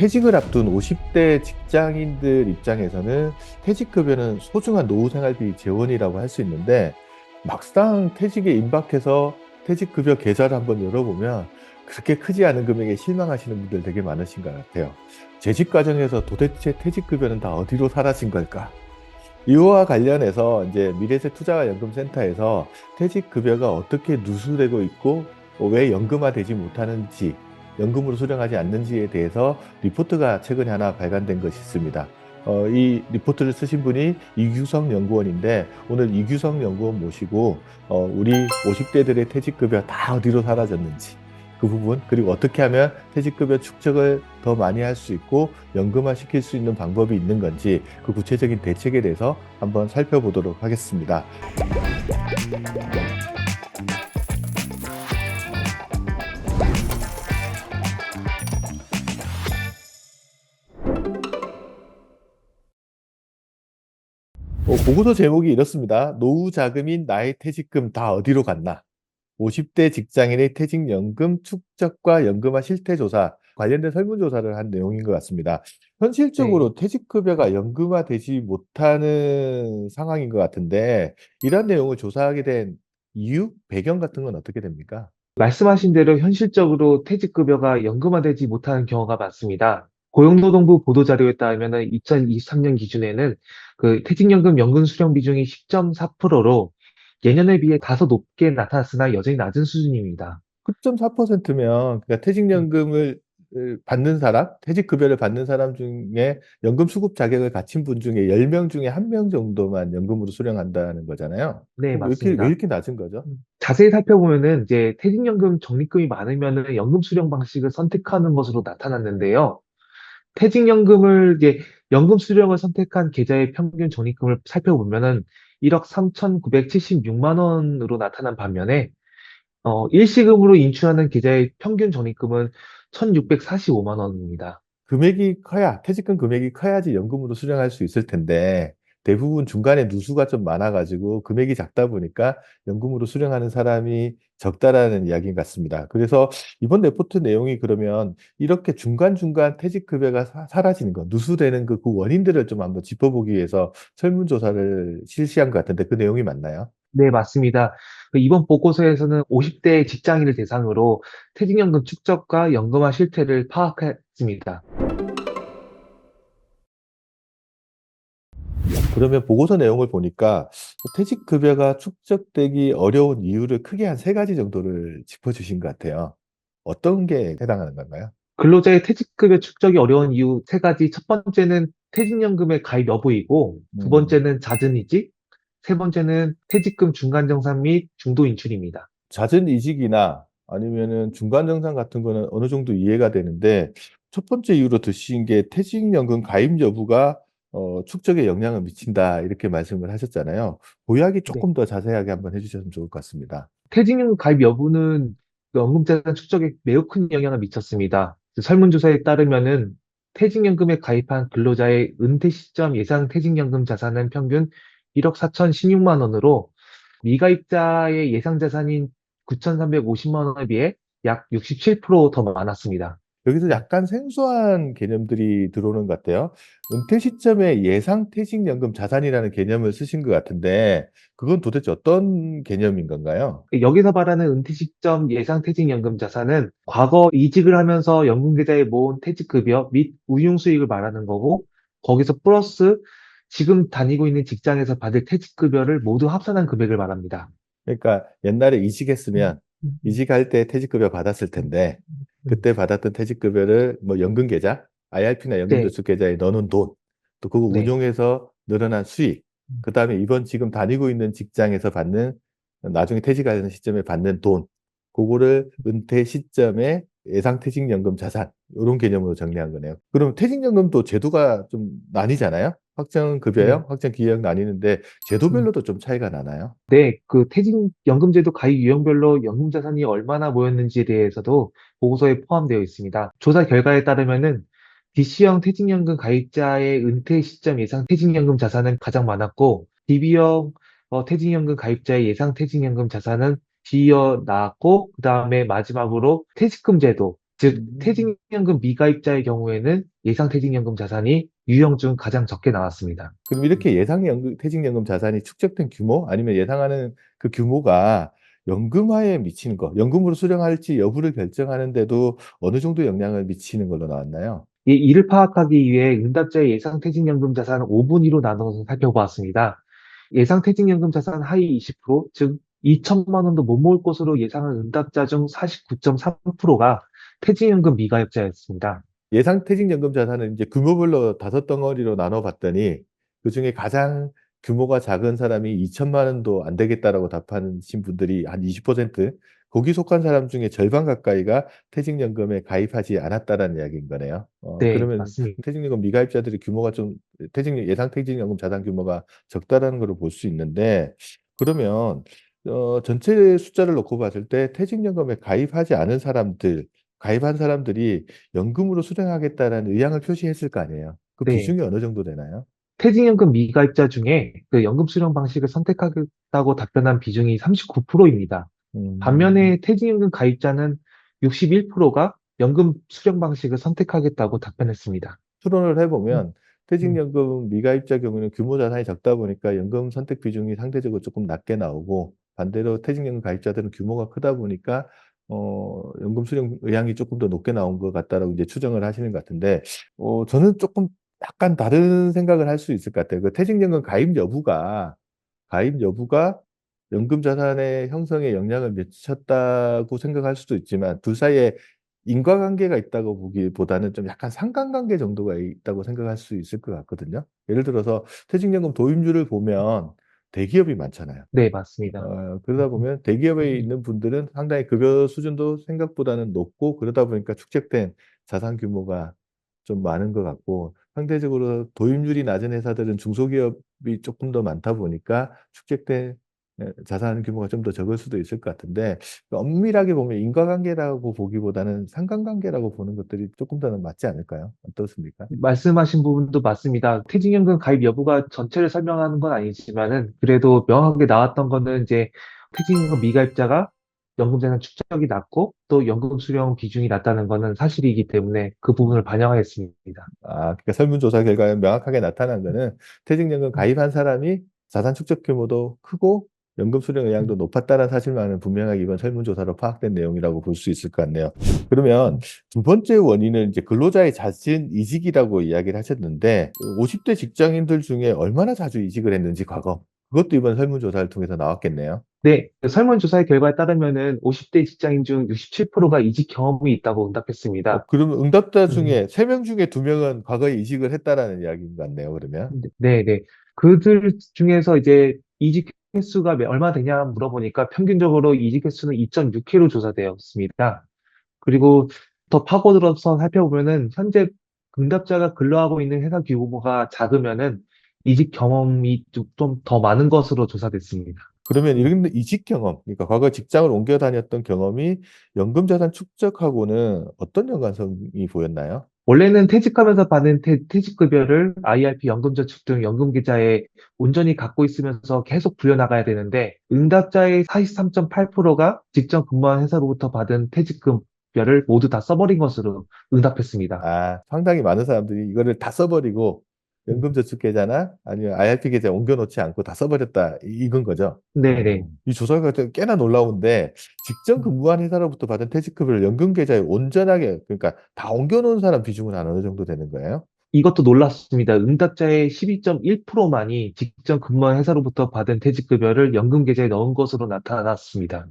퇴직을 앞둔 50대 직장인들 입장에서는 퇴직급여는 소중한 노후생활비 재원이라고 할 수 있는데 막상 퇴직에 임박해서 퇴직급여 계좌를 한번 열어보면 그렇게 크지 않은 금액에 실망하시는 분들 되게 많으신 것 같아요. 재직 과정에서 도대체 퇴직급여는 다 어디로 사라진 걸까? 이와 관련해서 이제 미래세투자연금센터에서 퇴직급여가 어떻게 누수되고 있고 왜 연금화되지 못하는지, 연금으로 수령하지 않는지에 대해서 리포트가 최근에 하나 발간된 것이 있습니다. 이 리포트를 쓰신 분이 이규성 연구원인데 오늘 이규성 연구원 모시고 우리 50대들의 퇴직급여 다 어디로 사라졌는지 그 부분, 그리고 어떻게 하면 퇴직급여 축적을 더 많이 할 수 있고 연금화 시킬 수 있는 방법이 있는 건지 그 구체적인 대책에 대해서 한번 살펴보도록 하겠습니다. 보고서 제목이 이렇습니다. 노후 자금인 나의 퇴직금 다 어디로 갔나? 50대 직장인의 퇴직연금 축적과 연금화 실태조사 관련된 설문조사를 한 내용인 것 같습니다. 네. 현실적으로 퇴직급여가 연금화되지 못하는 상황인 것 같은데 이런 내용을 조사하게 된 이유, 배경 같은 건 어떻게 됩니까? 말씀하신 대로 현실적으로 퇴직급여가 연금화되지 못하는 경우가 많습니다. 고용노동부 보도자료에 따르면 2023년 기준에는 그 퇴직연금 연금 수령 비중이 10.4%로 예년에 비해 다소 높게 나타났으나 여전히 낮은 수준입니다. 9.4%면 그러니까 퇴직연금을 받는 사람, 퇴직급여를 받는 사람 중에 연금 수급 자격을 갖춘 분 중에 10명 중에 1명 정도만 연금으로 수령한다는 거잖아요. 네, 그럼 왜 맞습니다. 이렇게 낮은 거죠? 자세히 살펴보면은 이제 퇴직연금 적립금이 많으면은 연금 수령 방식을 선택하는 것으로 나타났는데요. 퇴직연금을 이제 연금 수령을 선택한 계좌의 평균 적립금을 살펴보면은 1억 3,976만 원으로 나타난 반면에 일시금으로 인출하는 계좌의 평균 적립금은 1,645만 원입니다. 금액이 커야, 퇴직금 금액이 커야지 연금으로 수령할 수 있을 텐데 대부분 중간에 누수가 좀 많아가지고 금액이 작다 보니까 연금으로 수령하는 사람이 적다라는 이야기인 것 같습니다. 그래서 이번 레포트 내용이 그러면 이렇게 중간중간 퇴직급여가 사라지는 것, 누수되는 그 원인들을 좀 한번 짚어보기 위해서 설문조사를 실시한 것 같은데 그 내용이 맞나요? 네, 맞습니다. 이번 보고서에서는 50대 직장인을 대상으로 퇴직연금 축적과 연금화 실태를 파악했습니다. 그러면 보고서 내용을 보니까 퇴직급여가 축적되기 어려운 이유를 크게 한 세 가지 정도를 짚어주신 것 같아요. 어떤 게 해당하는 건가요? 근로자의 퇴직급여 축적이 어려운 이유 세 가지. 첫 번째는 퇴직연금의 가입 여부이고, 두 음, 번째는 잦은 이직, 세 번째는 퇴직금 중간 정산 및 중도 인출입니다. 잦은 이직이나 아니면은 중간 정산 같은 거는 어느 정도 이해가 되는데 첫 번째 이유로 드신 게 퇴직연금 가입 여부가 축적에 영향을 미친다 이렇게 말씀을 하셨잖아요. 그 이야기 네. 조금 더 자세하게 한번 해주셨으면 좋을 것 같습니다. 퇴직연금 가입 여부는 그 연금자산 축적에 매우 큰 영향을 미쳤습니다. 설문조사에 따르면은 퇴직연금에 가입한 근로자의 은퇴 시점 예상 퇴직연금 자산은 평균 1억 4,016만 원으로 미가입자의 예상 자산인 9,350만 원에 비해 약 67%더 많았습니다. 여기서 약간 생소한 개념들이 들어오는 것 같아요. 은퇴 시점에 예상 퇴직연금 자산이라는 개념을 쓰신 것 같은데, 그건 도대체 어떤 개념인 건가요? 여기서 말하는 은퇴 시점 예상 퇴직연금 자산은 과거 이직을 하면서 연금계좌에 모은 퇴직급여 및 운용 수익을 말하는 거고, 거기서 플러스 지금 다니고 있는 직장에서 받을 퇴직급여를 모두 합산한 금액을 말합니다. 그러니까 옛날에 음, 이직했으면 음, 이직할 때 퇴직급여 받았을 음, 텐데, 음. 그때 받았던 퇴직급여를 뭐 연금계좌, IRP나 네, 연금저축계좌에 넣어놓은 돈, 또 그거 네. 운용해서 늘어난 수익, 그 다음에 이번 지금 다니고 있는 직장에서 받는, 나중에 퇴직하는 시점에 받는 돈, 그거를 은퇴 시점에 예상퇴직연금 자산, 이런 개념으로 정리한 거네요. 그럼 퇴직연금도 제도가 좀 나뉘잖아요? 네. 확정급여형, 확정기여형 나뉘는데 음. 제도별로도 좀 차이가 나나요? 네, 그 퇴직연금제도 가입 유형별로 연금자산이 얼마나 모였는지에 대해서도 보고서에 포함되어 있습니다. 조사 결과에 따르면은 DC형 퇴직연금 가입자의 은퇴 시점 예상 퇴직연금 자산은 가장 많았고, DB형 퇴직연금 가입자의 예상 퇴직연금 자산은 뒤이어 나왔고, 그 다음에 마지막으로 퇴직금 제도, 즉, 음. 퇴직연금 미가입자의 경우에는 예상퇴직연금 자산이 유형 중 가장 적게 나왔습니다. 그럼 이렇게 퇴직연금 자산이 축적된 규모 아니면 예상하는 그 규모가 연금화에 미치는 거, 연금으로 수령할지 여부를 결정하는 데도 어느 정도 영향을 미치는 걸로 나왔나요? 이를 파악하기 위해 응답자의 예상퇴직연금 자산 5분위로 나눠서 살펴보았습니다. 예상퇴직연금 자산 하위 20%, 즉 2천만 원도 못 모을 것으로 예상한 응답자 중 49.3%가 퇴직연금 미가입자였습니다. 예상퇴직연금 자산은 이제 규모별로 다섯 덩어리로 나눠봤더니 그중에 가장 규모가 작은 사람이 2천만 원도 안 되겠다라고 답하신 분들이 한 20%, 거기 속한 사람 중에 절반 가까이가 퇴직연금에 가입하지 않았다라는 이야기인 거네요. 네, 그러면 맞습니다. 퇴직연금 미가입자들의 규모가 좀 예상퇴직연금 자산 규모가 적다라는 걸 볼 수 있는데, 그러면 전체 숫자를 놓고 봤을 때 퇴직연금에 가입하지 않은 사람들, 가입한 사람들이 연금으로 수령하겠다라는 의향을 표시했을 거 아니에요. 그 네. 비중이 어느 정도 되나요? 퇴직연금 미가입자 중에 그 연금 수령 방식을 선택하겠다고 답변한 비중이 39%입니다. 음, 반면에 퇴직연금 가입자는 61%가 연금 수령 방식을 선택하겠다고 답변했습니다. 추론을 음, 해보면 음, 퇴직연금 미가입자 경우는 규모 자산이 적다 보니까 연금 선택 비중이 상대적으로 조금 낮게 나오고, 반대로 퇴직연금 가입자들은 규모가 크다 보니까 연금 수령 의향이 조금 더 높게 나온 것 같다라고 이제 추정을 하시는 것 같은데, 저는 조금 약간 다른 생각을 할 수 있을 것 같아요. 그 퇴직연금 가입 여부가 연금 자산의 형성에 영향을 미쳤다고 생각할 수도 있지만, 둘 사이에 인과관계가 있다고 보기보다는 좀 약간 상관관계 정도가 있다고 생각할 수 있을 것 같거든요. 예를 들어서 퇴직연금 도입률을 보면 대기업이 많잖아요. 네, 맞습니다. 음, 그러다 보면 대기업에 음, 있는 분들은 상당히 급여 수준도 생각보다는 높고, 그러다 보니까 축적된 자산 규모가 좀 많은 것 같고, 상대적으로 도입률이 낮은 회사들은 중소기업이 조금 더 많다 보니까 축적된 자산 규모가 좀 더 적을 수도 있을 것 같은데, 엄밀하게 보면 인과관계라고 보기보다는 상관관계라고 보는 것들이 조금 더는 맞지 않을까요? 어떻습니까? 말씀하신 부분도 맞습니다. 퇴직연금 가입 여부가 전체를 설명하는 건 아니지만은 그래도 명확하게 나왔던 거는 이제 퇴직연금 미가입자가 연금자산 축적이 낮고 또 연금 수령 비중이 낮다는 거는 사실이기 때문에 그 부분을 반영하였습니다. 그러니까 설문조사 결과에 명확하게 나타난 거는 퇴직연금 음, 가입한 사람이 자산 축적 규모도 크고 연금 수령 의향도 음. 높았다는 사실만은 분명하게 이번 설문조사로 파악된 내용이라고 볼 수 있을 것 같네요. 그러면 두 번째 원인은 이제 근로자의 잦은 이직이라고 이야기를 하셨는데, 50대 직장인들 중에 얼마나 자주 이직을 했는지 과거, 그것도 이번 설문조사를 통해서 나왔겠네요. 네, 설문조사의 결과에 따르면은 50대 직장인 중 67%가 이직 경험이 있다고 응답했습니다. 그러면 응답자 음, 중에 3명 중에 2명은 과거에 이직을 했다라는 이야기인 것 같네요, 그러면. 네, 네. 그들 중에서 이제 이직 횟수가 얼마 되냐 물어보니까 평균적으로 이직 횟수는 2.6회로 조사되었습니다. 그리고 더 파고들어서 살펴보면은 현재 응답자가 근로하고 있는 회사 규모가 작으면은 이직 경험이 좀 더 많은 것으로 조사됐습니다. 그러면 음. 이런 이직 경험, 그러니까 과거 직장을 옮겨 다녔던 경험이 연금 자산 축적하고는 어떤 연관성이 보였나요? 원래는 퇴직하면서 받는 퇴직급여를 IRP 연금저축 등 연금계좌에 온전히 갖고 있으면서 계속 불려나가야 되는데 응답자의 43.8%가 직접 근무한 회사로부터 받은 퇴직급여를 모두 다 써버린 것으로 응답했습니다. 상당히 많은 사람들이 이거를 다 써버리고 음, 연금저축계좌나 아니면 IRP 계좌에 옮겨놓지 않고 다 써버렸다, 이건 거죠. 네네. 이 조사가 꽤나 놀라운데, 직접 음, 근무한 회사로부터 받은 퇴직급여를 연금계좌에 온전하게, 그러니까 다 옮겨놓은 사람 비중은 한 어느 정도 되는 거예요? 이것도 놀랐습니다. 응답자의 12.1%만이 직접 근무한 회사로부터 받은 퇴직급여를 연금계좌에 넣은 것으로 나타났습니다.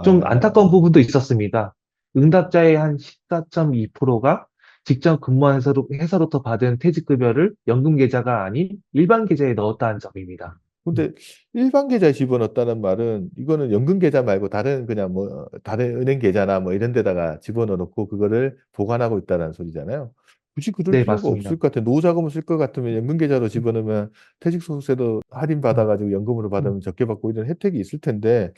좀 안타까운 아, 부분도 있었습니다. 응답자의 한 14.2%가 직접 근무한 회사로부터 받은 퇴직급여를 연금 계좌가 아닌 일반 계좌에 넣었다는 점입니다. 근데 일반 계좌에 집어넣었다는 말은 이거는 연금 계좌 말고 다른 그냥 뭐 다른 은행 계좌나 뭐 이런 데다가 집어넣어 놓고 그거를 보관하고 있다는 소리잖아요. 굳이 그럴 네, 필요가 맞습니다. 없을 것 같아요. 노후자금을 쓸 것 같으면 연금 계좌로 음, 집어넣으면 퇴직소득세도 할인 음, 받아가지고 연금으로 음. 받으면 적게 받고 이런 혜택이 있을 텐데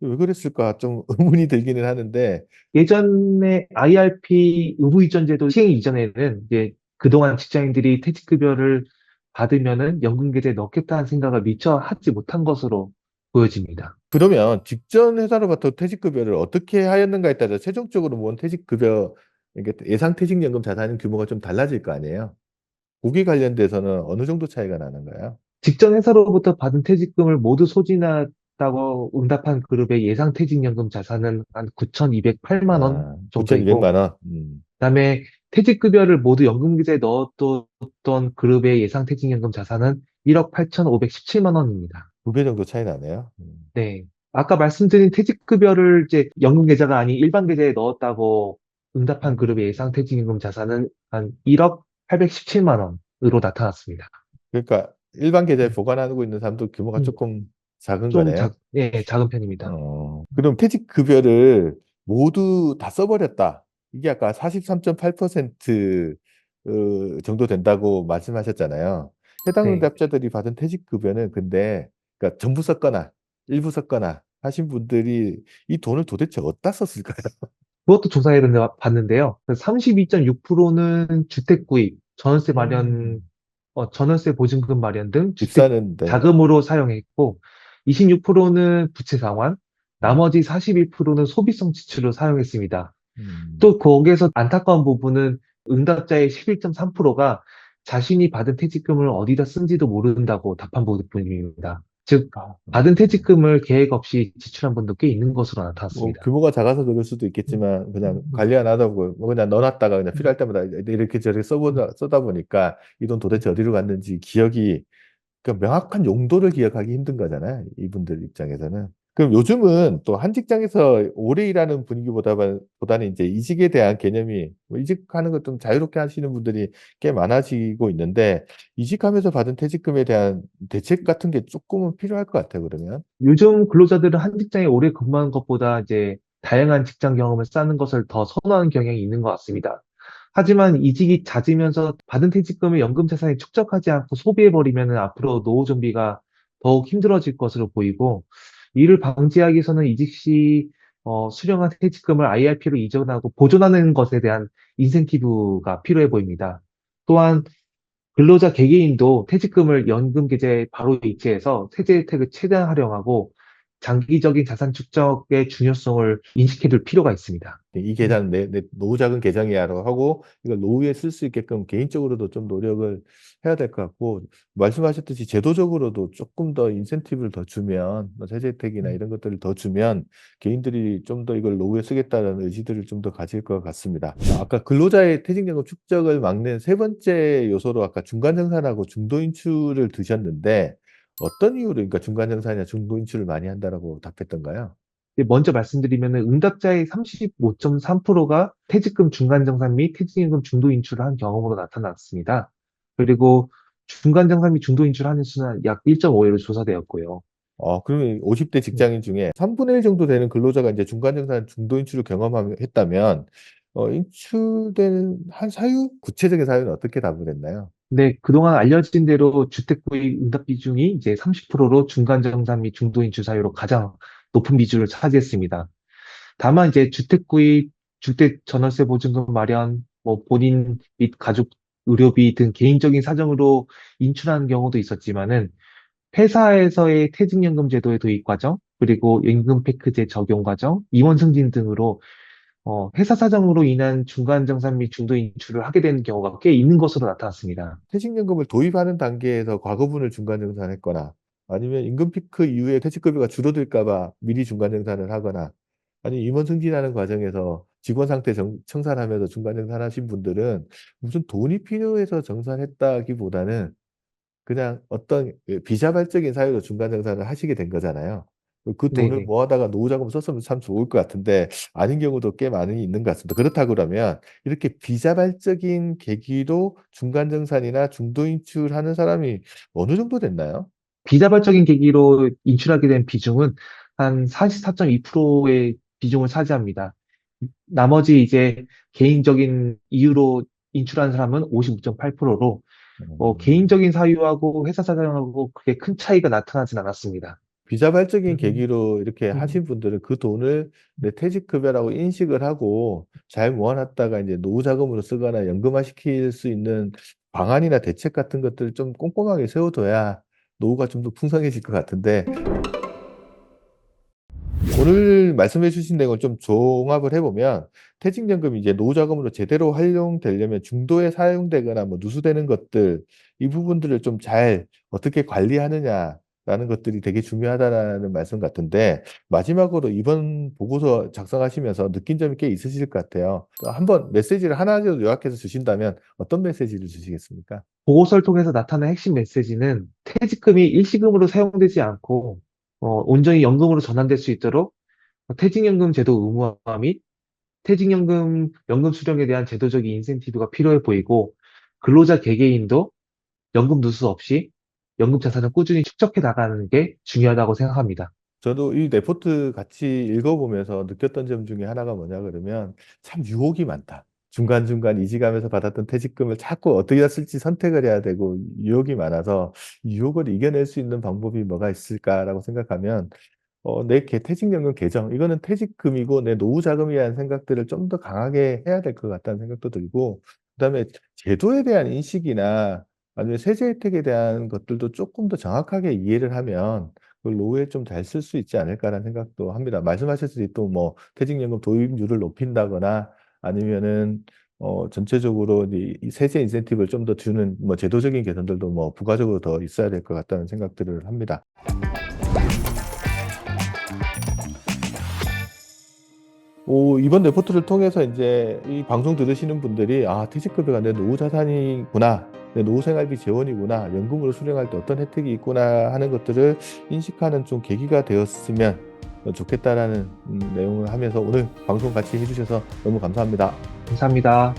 왜 그랬을까 좀 의문이 들기는 하는데. 예전에 IRP 의무 이전 제도 시행 이전에는 이제 그동안 직장인들이 퇴직급여를 받으면은 연금 계좌에 넣겠다는 생각을 미처 하지 못한 것으로 보여집니다. 그러면 직전 회사로부터 퇴직급여를 어떻게 하였는가에 따라 최종적으로 모은 퇴직급여 이게 예상퇴직연금 자산은 규모가 좀 달라질 거 아니에요. 거기 관련돼서는 어느 정도 차이가 나는가요? 직전 회사로부터 받은 퇴직금을 모두 소진했다고 응답한 그룹의 예상 퇴직연금 자산은 한 9,208만 원 아, 정도이고, 9,200만 원. 그다음에 퇴직급여를 모두 연금기재에 넣었던 그룹의 예상 퇴직연금 자산은 1억 8,517만 원입니다. 2배 정도 차이 나네요. 네. 아까 말씀드린 퇴직급여를 이제 연금계좌가 아닌 일반 계좌에 넣었다고 응답한 그룹의 예상 음. 퇴직연금 자산은 한 1억 817만 원으로 나타났습니다. 그러니까 일반 계좌에 음, 보관하고 있는 사람도 규모가 음, 조금 작은 거네요. 예, 작은 편입니다. 그럼 퇴직급여를 모두 다 써버렸다. 이게 아까 43.8% 정도 된다고 말씀하셨잖아요. 해당 네. 응답자들이 받은 퇴직급여는 근데 그러니까 전부 썼거나 일부 썼거나 하신 분들이 이 돈을 도대체 어디다 썼을까요? 그것도 조사해 봤는데요. 32.6%는 주택 구입, 전월세 마련, 음, 전월세 보증금 마련 등 집 주택 사는데 자금으로 사용했고, 26%는 부채 상환, 음, 나머지 41%는 소비성 지출로 사용했습니다. 음, 또 거기에서 안타까운 부분은 응답자의 11.3%가 자신이 받은 퇴직금을 어디다 쓴지도 모른다고 답한 부분입니다. 즉, 받은 음. 퇴직금을 계획 없이 지출한 분도 꽤 있는 것으로 뭐 나타났습니다. 규모가 작아서 그럴 수도 음, 있겠지만 그냥 음, 관리 안 하다 보고 뭐 그냥 넣어놨다가 그냥 음, 필요할 때마다 이렇게 저렇게 음, 써다 보니까 이 돈 음. 도대체 어디로 갔는지 기억이 그러니까 명확한 용도를 기억하기 힘든 거잖아요. 이분들 입장에서는. 그럼 요즘은 또 한 직장에서 오래 일하는 보다는 이제 이직에 대한 개념이 뭐 이직하는 것 좀 자유롭게 하시는 분들이 꽤 많아지고 있는데 이직하면서 받은 퇴직금에 대한 대책 같은 게 조금은 필요할 것 같아요. 그러면. 요즘 근로자들은 한 직장에 오래 근무하는 것보다 이제 다양한 직장 경험을 쌓는 것을 더 선호하는 경향이 있는 것 같습니다. 하지만 이직이 잦으면서 받은 퇴직금을 연금 자산에 축적하지 않고 소비해버리면 앞으로 노후 준비가 더욱 힘들어질 것으로 보이고, 이를 방지하기 위해서는 이직 시 수령한 퇴직금을 IRP로 이전하고 보존하는 것에 대한 인센티브가 필요해 보입니다. 또한 근로자 개개인도 퇴직금을 연금 계좌에 바로 이체해서 세제 혜택을 최대한 활용하고 장기적인 자산 축적의 중요성을 인식해 둘 필요가 있습니다. 이 음, 계좌는 내 노후 자금 계정이야라고 하고 이걸 노후에 쓸 수 있게끔 개인적으로도 좀 노력을 해야 될 것 같고 말씀하셨듯이 제도적으로도 조금 더 인센티브를 더 주면 뭐 세제 혜택이나 음. 이런 것들을 더 주면 개인들이 좀 더 이걸 노후에 쓰겠다는 의지들을 좀 더 가질 것 같습니다. 아까 근로자의 퇴직연금 축적을 막는 세 번째 요소로 아까 중간정산하고 중도인출을 드셨는데 어떤 이유로 그러니까 중간정산이나 중도인출을 많이 한다라고 답했던가요? 먼저 말씀드리면 응답자의 35.3%가 퇴직금 중간정산 및 퇴직연금 중도 인출을 한 경험으로 나타났습니다. 그리고 중간정산 및 중도 인출하는 수는 약 1.5회로 조사되었고요. 그러면 50대 음. 직장인 중에 3분의 1 정도 되는 근로자가 이제 중간정산 중도 인출을 경험했다면, 인출된 한 사유, 구체적인 사유는 어떻게 답을 했나요? 네, 그동안 알려진 대로 주택 구입 응답 비중이 이제 30%로 중간정산 및 중도 인출 사유로 가장 높은 비중을 차지했습니다. 다만 이제 주택 구입, 주택 전월세 보증금 마련, 뭐 본인 및 가족 의료비 등 개인적인 사정으로 인출하는 경우도 있었지만은 회사에서의 퇴직연금 제도의 도입 과정, 그리고 임금 패키지 적용 과정, 임원 승진 등으로 회사 사정으로 인한 중간정산 및 중도 인출을 하게 되는 경우가 꽤 있는 것으로 나타났습니다. 퇴직연금을 도입하는 단계에서 과거분을 중간정산했거나, 아니면 임금 피크 이후에 퇴직급여가 줄어들까 봐 미리 중간정산을 하거나, 아니면 임원 승진하는 과정에서 직원 상태 청산하면서 중간정산하신 분들은 무슨 돈이 필요해서 정산했다기보다는 그냥 어떤 비자발적인 사유로 중간정산을 하시게 된 거잖아요. 그 돈을 네네. 모아다가 노후 자금 썼으면 참 좋을 것 같은데 아닌 경우도 꽤 많이 있는 것 같습니다. 그렇다 그러면 이렇게 비자발적인 계기로 중간정산이나 중도인출하는 사람이 어느 정도 됐나요? 비자발적인 계기로 인출하게 된 비중은 한 44.2%의 비중을 차지합니다. 나머지 이제 개인적인 이유로 인출한 사람은 55.8%로 음, 개인적인 사유하고 회사 사정하고 그게 큰 차이가 나타나진 않았습니다. 비자발적인 음, 계기로 이렇게 음, 하신 분들은 그 돈을 내 퇴직급여라고 인식을 하고 잘 모아놨다가 이제 노후 자금으로 쓰거나 연금화 시킬 수 있는 방안이나 대책 같은 것들을 좀 꼼꼼하게 세워둬야 노후가 좀 더 풍성해질 것 같은데 오늘 말씀해 주신 내용을 좀 종합을 해보면 퇴직연금이 이제 노후자금으로 제대로 활용되려면 중도에 사용되거나 뭐 누수되는 것들 이 부분들을 좀 잘 어떻게 관리하느냐라는 것들이 되게 중요하다라는 말씀 같은데 마지막으로 이번 보고서 작성하시면서 느낀 점이 꽤 있으실 것 같아요. 한번 메시지를 하나라도 요약해서 주신다면 어떤 메시지를 주시겠습니까? 보고서를 통해서 나타난 핵심 메시지는 퇴직금이 일시금으로 사용되지 않고 온전히 연금으로 전환될 수 있도록 퇴직연금 제도 의무화 및 퇴직연금 연금 수령에 대한 제도적인 인센티브가 필요해 보이고 근로자 개개인도 연금 누수 없이 연금 자산을 꾸준히 축적해 나가는 게 중요하다고 생각합니다. 저도 이 레포트 같이 읽어보면서 느꼈던 점 중에 하나가 뭐냐 그러면 참 유혹이 많다. 중간중간 이직하면서 받았던 퇴직금을 자꾸 어떻게 쓸지 선택을 해야 되고 유혹이 많아서 이 유혹을 이겨낼 수 있는 방법이 뭐가 있을까라고 생각하면 내 퇴직연금 계정 이거는 퇴직금이고 내 노후자금이라는 생각들을 좀 더 강하게 해야 될 것 같다는 생각도 들고 그다음에 제도에 대한 인식이나 아니면 세제 혜택에 대한 것들도 조금 더 정확하게 이해를 하면 그걸 노후에 좀 잘 쓸 수 있지 않을까라는 생각도 합니다. 말씀하셨듯이 또 뭐 퇴직연금 도입률을 높인다거나 아니면은 전체적으로 이 세제 인센티브를 좀 더 주는 뭐 제도적인 개선들도 뭐 부가적으로 더 있어야 될 것 같다는 생각들을 합니다. 이번 레포트를 통해서 인제 이 방송 들으시는 분들이 '아 퇴직급여가 내 노후 자산이구나. 내 노후 생활비 재원이구나. 연금으로 수령할 때 어떤 혜택이 있구나.' 하는 것들을 인식하는 좀 계기가 되었으면 좋겠다라는 내용을 하면서 오늘 방송 같이 해 주셔서 너무 감사합니다. 감사합니다.